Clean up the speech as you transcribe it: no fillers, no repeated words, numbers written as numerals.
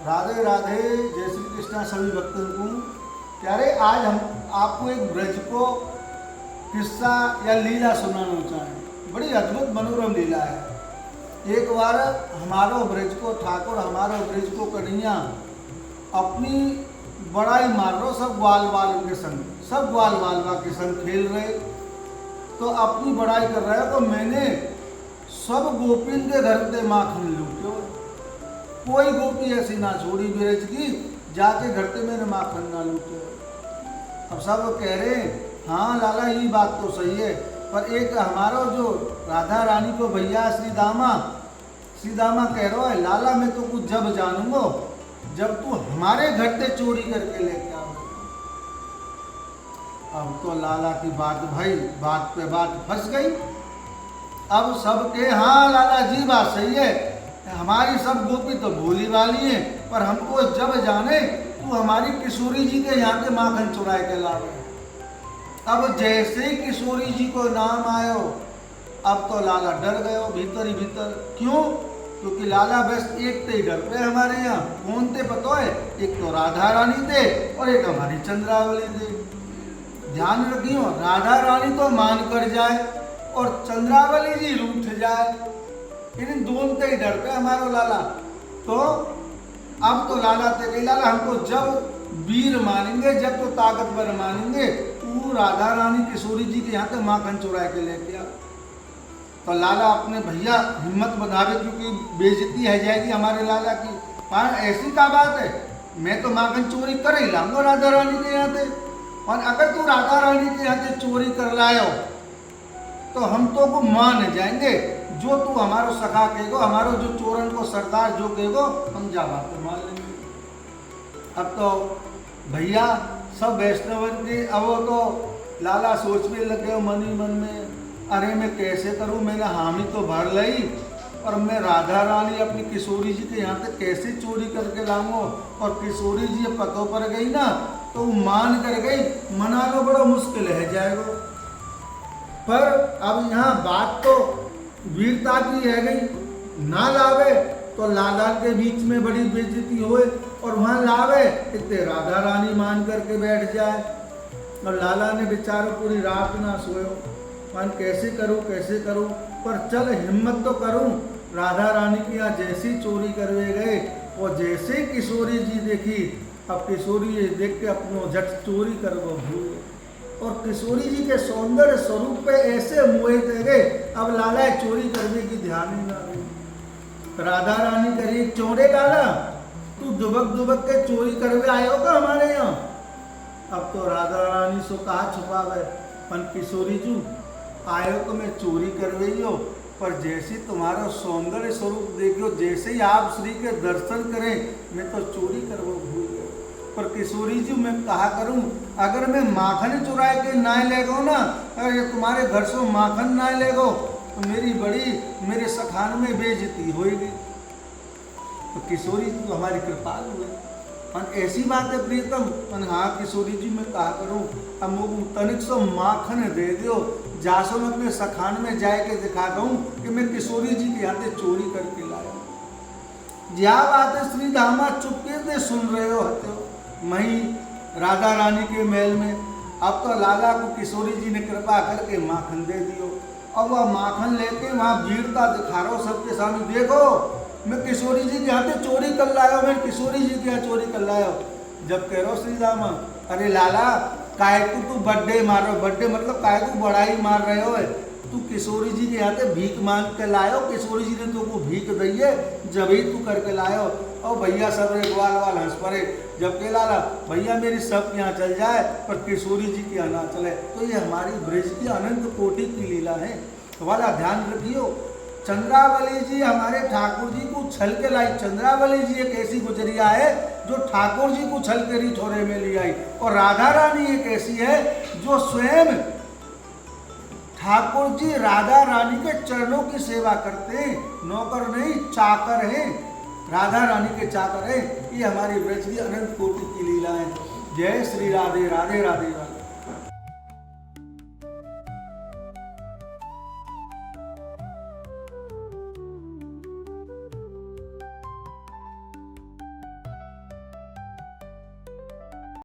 राधे राधे, जय श्री कृष्णा सभी भक्तों को। क्या रे, आज हम आपको एक ब्रज को किस्सा या लीला सुनाना चाहें। बड़ी अद्भुत मनोरम लीला है। एक बार हमारो ब्रज को ठाकुर, हमारो ब्रज को कन्हैया अपनी बड़ाई मार रहे, सब ग्वाल बाल के संग, सब ग्वाल बालवा के संग खेल रहे, तो अपनी बड़ाई कर रहे हैं। तो मैंने सब गोपिन के घर से माखन लूटे, कोई गोपी ऐसी ना छोड़ी ब्रज की जाके घर से मैंने माखन ना लूटे। अब सब कह रहे हाँ लाला ये बात तो सही है, पर एक हमारा जो राधा रानी को भैया श्री दामा कह रहा है लाला मैं तो कुछ जब जानूंगा जब तू हमारे घर से चोरी करके लेके आओ। अब तो लाला की बात भाई बात पे बात फंस गई। अब सब के हाँ लाला जी बात सही है, हमारी सब गोपी तो भोली वाली है, पर हमको जब जाने तू हमारी किशोरी जी के यहाँ के माखन चुराए के लावे। अब जैसे ही किशोरी जी को नाम आयो, अब तो लाला डर गयो भीतर ही भीतर। क्यों? क्योंकि लाला बस एक ते ही डर पे हमारे यहाँ। कौन थे पता है? एक तो राधा रानी थे और एक हमारी चंद्रावली थे। ध्यान रखियो, राधा रानी तो मान कर जाए और चंद्रावली जी रूठ जाए, इन दोनों से ही डर पे हमारो लाला। तो अब तो लाला ते कही लाला हमको जब वीर मानेंगे, जब तो ताकतवर मानेंगे, तू राधा रानी किशोरी जी के यहाँ से माखन चुराए के लेके आ। तो लाला अपने भैया हिम्मत बढ़ावे, क्योंकि बेइज्जती है जाएगी हमारे लाला की। पर ऐसी क्या बात है, मैं तो माखन चोरी कर ही लाऊंगा राधा रानी के यहाँ से, और अगर तू राधा रानी के यहाँ से चोरी कर लायो तो हम तो को मान जाएंगे। जो तू हमारो सखा कहेगो, हमारो जो चोरन को सरदार जो कहेगो, हम जा बात मान लेंगे। अब तो भैया सब वैष्णवन के, अब वो तो लाला सोचने लगे मन ही मन में, अरे मैं कैसे करूं, मैंने हामी तो भर ली और मैं राधा रानी अपनी किशोरी जी के यहाँ से कैसे चोरी करके लाऊंगा। और किशोरी जी पतों पर गई ना तो मान कर गई, मनाना बड़ा मुश्किल है जाएगा। पर अब यहाँ बात तो वीरता की है गई, ना लावे तो लाला के बीच में बड़ी बेइज्जती होए, और वहाँ लावे इतने राधा रानी मान करके बैठ जाए। और लाला ने बेचारा पूरी रात ना सोयो, मन कैसे करूं, पर चल हिम्मत तो करूं। राधा रानी के यहाँ जैसी चोरी करवे गए और जैसे किशोरी जी देखी, अब किशोरी जी देख के अपनो झट चोरी करवो भूल, और किशोरी जी के सौंदर्य स्वरूप पे ऐसे मुए थे गए, अब लाला चोरी करने की ध्यान ही ना रही। राधा रानी करी चोरे लाला तू दुबक के चोरी करवे आयो का हमारे यहाँ। अब तो राधा रानी सो कहा छुपावे, पन किशोरी जी आयो तो मैं चोरी करवेयो, पर जैसे तुम्हारा सौंदर्य स्वरूप देखियो, जैसे ही आप श्री के दर्शन करें मैं तो चोरी करवो भूल गया। पर किशोरी जी मैं कहा करूं, अगर मैं माखन चुराए के ना ले गो ना, अगर ये तुम्हारे घर से माखन ना ले गो तो मेरे सखान में बेइज्जती होगी। तो किशोरी जी तो हमारी कृपाल हुए, और ऐसी बात है प्रीतम, हाँ किशोरी जी मैं कहा करूं, अब मुझे तनिक सो माखन दे दो, जासो मैं अपने सखान में जाए के दिखा दूं कि मैं किशोरी जी के यहाँ से चोरी करके लाया। क्या बात है श्री दामा चुपके से सुन रहे हो वहीं राधा रानी के महल में। अब तो लाला को किशोरी जी ने कृपा करके माखन दे दियो, और वह माखन लेके वहाँ वीरता दिखा रहा हो सबके सामने, देखो मैं किशोरी जी के यहाँ से चोरी कर लाया, मैं किशोरी जी के यहाँ चोरी कर लाया। जब कह रहा हो श्री दामा, अरे लाला काय को तू बर्थडे मार रहे हो, बर्थडे मतलब काय को बड़ाई मार रहे हो, तू किशोरी जी के यहाँ से भीख मांग के लायो, किशोरी जी ने तुमको भीख दी है जब ही तू करके लायो। और भैया सब रे ग्वाल वाल हंस पड़े, जब के लाला भैया मेरी सब के यहाँ चल जाए पर किशोरी जी के यहाँ ना चले। तो ये हमारी ब्रज की अनंत कोटि की लीला है। तो वाला ध्यान रखियो, चंद्रावली जी हमारे ठाकुर जी को छल के लाई। चंद्रावली जी एक ऐसी गुजरिया है जो ठाकुर जी को छल के रिठौरे में ले आई, और राधा रानी एक ऐसी है जो स्वयं ठाकुर जी राधा रानी के चरणों की सेवा करते हैं, नौकर नहीं चाकर हैं, राधा रानी के चाकर है। ये हमारी ब्रज की अनंत कोटि की लीला है। जय श्री राधे राधे राधे राधे।